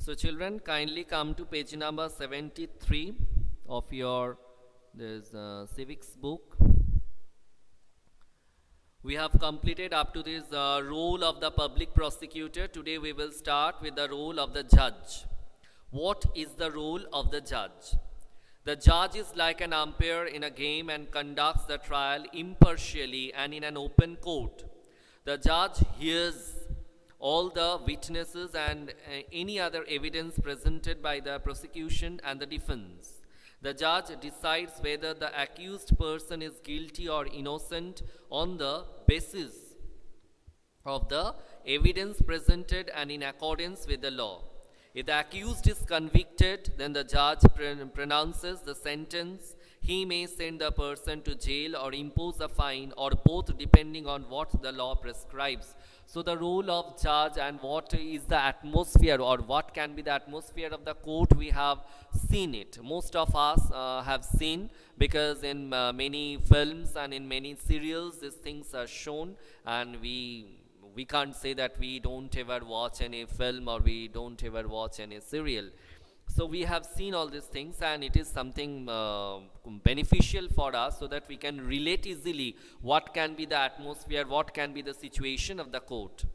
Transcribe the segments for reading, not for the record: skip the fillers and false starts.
So children, kindly come to page number 73 of your civics book. We have completed up to this role of the public prosecutor. Today we will start with the role of the judge. What is the role of the judge? The judge is like an umpire in a game and conducts the trial impartially and in an open court. The judge hears all the witnesses and any other evidence presented by the prosecution and the defense. The judge decides whether the accused person is guilty or innocent on the basis of the evidence presented and in accordance with the law. If the accused is convicted, then the judge pronounces the sentence. He may send the person to jail or impose a fine or both, depending on what the law prescribes. So the role of judge and what is the atmosphere or what can be the atmosphere of the court, we have seen it. Most of us have seen, because in many films and in many serials these things are shown, and we can't say that we don't ever watch any film or we don't ever watch any serial. So we have seen all these things, and it is something beneficial for us so that we can relate easily what can be the atmosphere, what can be the situation of the court.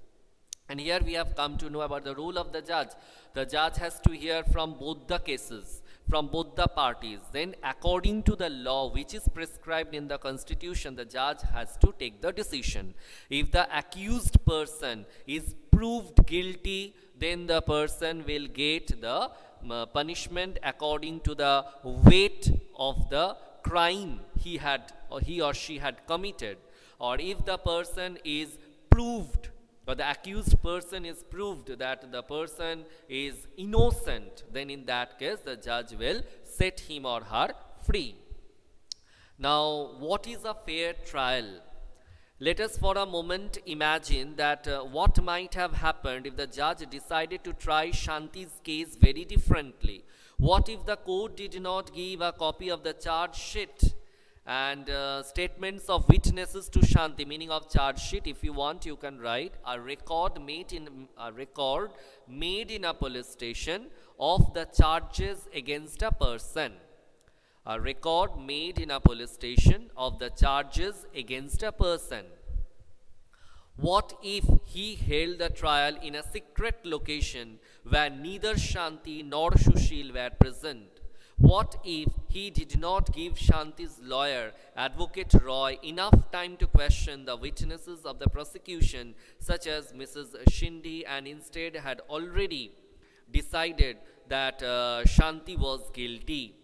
And here we have come to know about the role of the judge. The judge has to hear from both the cases, from both the parties. Then according to the law which is prescribed in the constitution, the judge has to take the decision. If the accused person is proved guilty, then the person will get the punishment according to the weight of the crime he or she had committed. Or if the person is proved, or the accused person is proved that the person is innocent, then in that case the judge will set him or her free. Now, what is a fair trial? Let us for a moment imagine that what might have happened if the judge decided to try Shanti's case very differently. What if the court did not give a copy of the charge sheet and statements of witnesses to Shanti? Meaning of charge sheet, if you want, you can write a record made in a police station of the charges against a person. A record made in a police station of the charges against a person. What if he held the trial in a secret location where neither Shanti nor Sushil were present? What if he did not give Shanti's lawyer, Advocate Roy, enough time to question the witnesses of the prosecution, such as Mrs. Shinde, and instead had already decided that Shanti was guilty?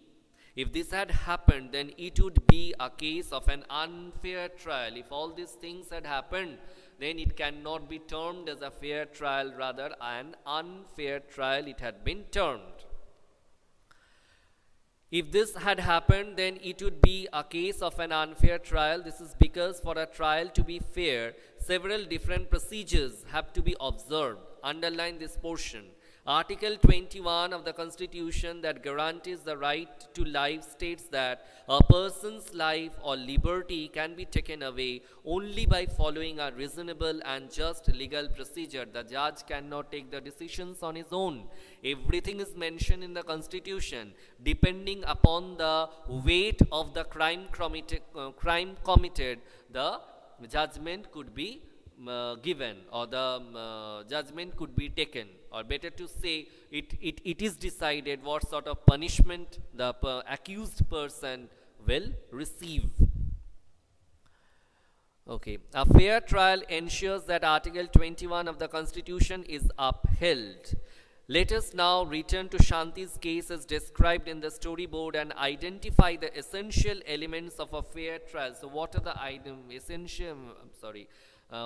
If this had happened, then it would be a case of an unfair trial. If all these things had happened, then it cannot be termed as a fair trial, rather an unfair trial it had been termed. If this had happened, then it would be a case of an unfair trial. This is because for a trial to be fair, several different procedures have to be observed. Underline this portion. Article 21 of the Constitution that guarantees the right to life states that a person's life or liberty can be taken away only by following a reasonable and just legal procedure. The judge cannot take the decisions on his own. Everything is mentioned in the Constitution. Depending upon the weight of the crime committed, the judgment could be given, or the judgment could be taken, or better to say it is decided what sort of punishment the accused person will receive. Okay, a fair trial ensures that Article 21 of the Constitution is upheld. Let us now return to Shanti's case as described in the storyboard and identify the essential elements of a fair trial. So what are the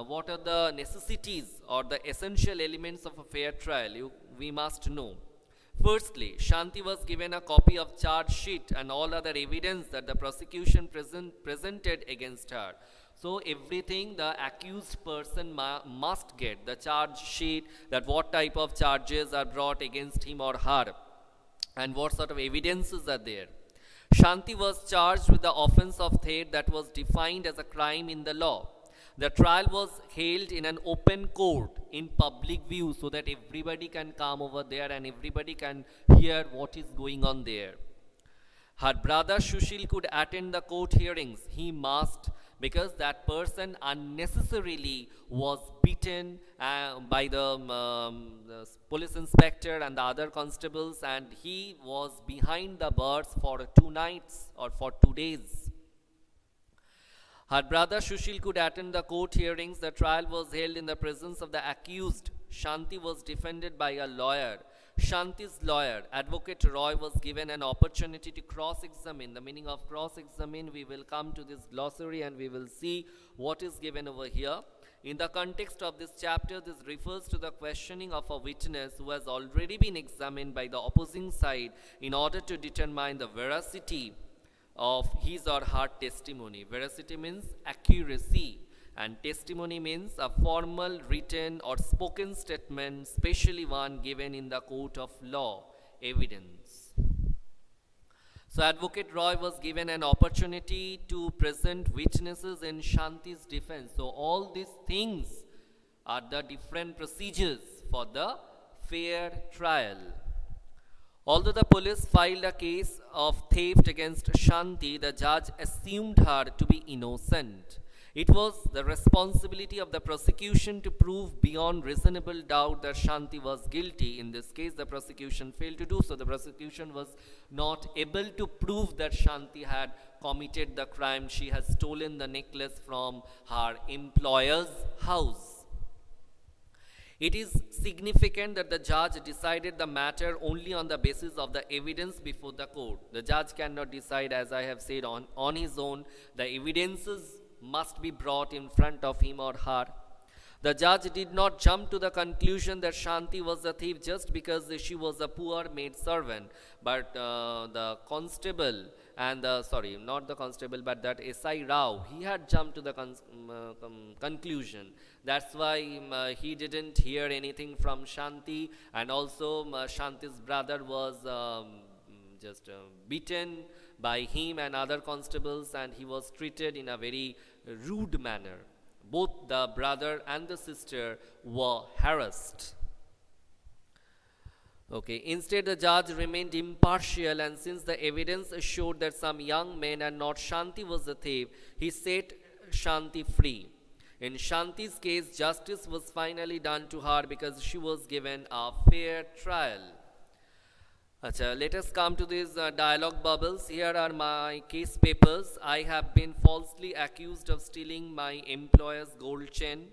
what are the necessities or the essential elements of a fair trial? We must know. Firstly, Shanti was given a copy of charge sheet and all other evidence that the prosecution presented against her. So everything the accused person must get, the charge sheet, that what type of charges are brought against him or her and what sort of evidences are there. Shanti was charged with the offense of theft that was defined as a crime in the law. The trial was held in an open court in public view so that everybody can come over there and everybody can hear what is going on there. Her brother Sushil could attend the court hearings. He must, because that person unnecessarily was beaten by the police inspector and the other constables, and he was behind the bars for 2 nights or for 2 days. Her brother Sushil could attend the court hearings. The trial was held in the presence of the accused. Shanti was defended by a lawyer. Shanti's lawyer, Advocate Roy, was given an opportunity to cross-examine. The meaning of cross-examine, we will come to this glossary and we will see what is given over here. In the context of this chapter, this refers to the questioning of a witness who has already been examined by the opposing side in order to determine the veracity of his or her testimony. Veracity means accuracy, and testimony means a formal written or spoken statement, especially one given in the court of law, evidence. So Advocate Roy was given an opportunity to present witnesses in Shanti's defense. So all these things are the different procedures for the fair trial. Although the police filed a case of theft against Shanti, the judge assumed her to be innocent. It was the responsibility of the prosecution to prove beyond reasonable doubt that Shanti was guilty. In this case, the prosecution failed to do so. The prosecution was not able to prove that Shanti had committed the crime. She has stolen the necklace from her employer's house. It is significant that the judge decided the matter only on the basis of the evidence before the court. The judge cannot decide, as I have said, on his own. The evidences must be brought in front of him or her. The judge did not jump to the conclusion that Shanti was a thief just because she was a poor maid servant, but the constable and not the constable, but that S.I. Rao, he had jumped to the conclusion. That's why he didn't hear anything from Shanti, and also Shanti's brother was just beaten by him and other constables, and he was treated in a very rude manner. Both the brother and the sister were harassed. Okay. Instead, the judge remained impartial, and since the evidence showed that some young men and not Shanti was the thief, he set Shanti free. In Shanti's case, justice was finally done to her because she was given a fair trial. Achha, let us come to these dialogue bubbles. Here are my case papers. I have been falsely accused of stealing my employer's gold chain.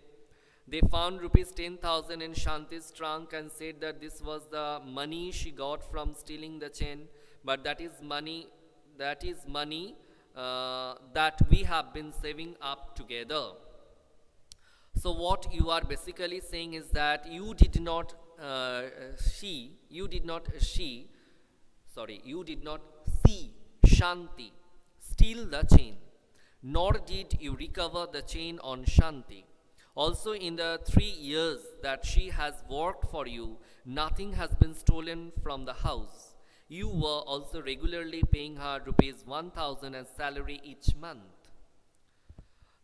They found rupees 10,000 in Shanti's trunk and said that this was the money she got from stealing the chain. But that is money that we have been saving up together. So what you are basically saying is that you did not see Shanti steal the chain, nor did you recover the chain on Shanti. Also, in the 3 years that she has worked for you, nothing has been stolen from the house. You were also regularly paying her rupees 1,000 as salary each month.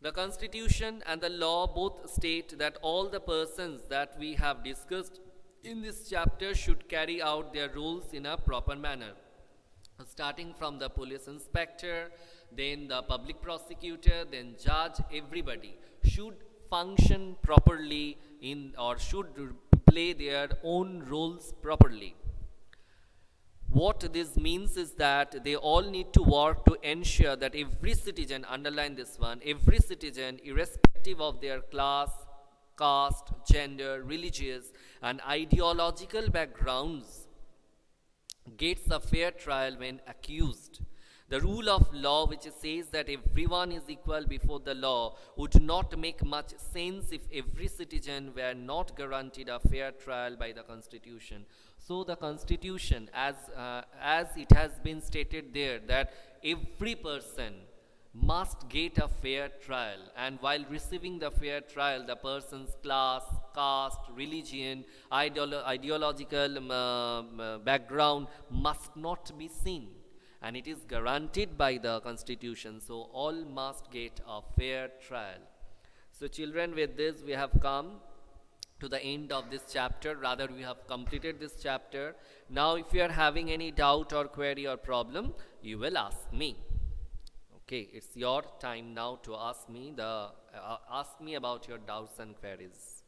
The Constitution and the law both state that all the persons that we have discussed in this chapter should carry out their roles in a proper manner. Starting from the police inspector, then the public prosecutor, then judge, everybody should function properly or should play their own roles properly. What this means is that they all need to work to ensure that every citizen, underline this one, every citizen, irrespective of their class, caste, gender, religious, and ideological backgrounds, gets a fair trial when accused. The rule of law, which says that everyone is equal before the law, would not make much sense if every citizen were not guaranteed a fair trial by the Constitution. So the Constitution, as it has been stated there, that every person must get a fair trial, and while receiving the fair trial, the person's class, caste, religion, ideological background must not be seen, and it is guaranteed by the Constitution. So all must get a fair trial. So children, with this we have come to the end of this chapter. Rather, we have completed this chapter. Now if you are having any doubt or query or problem, you will ask me. Okay, it's your time now to ask me about your doubts and queries.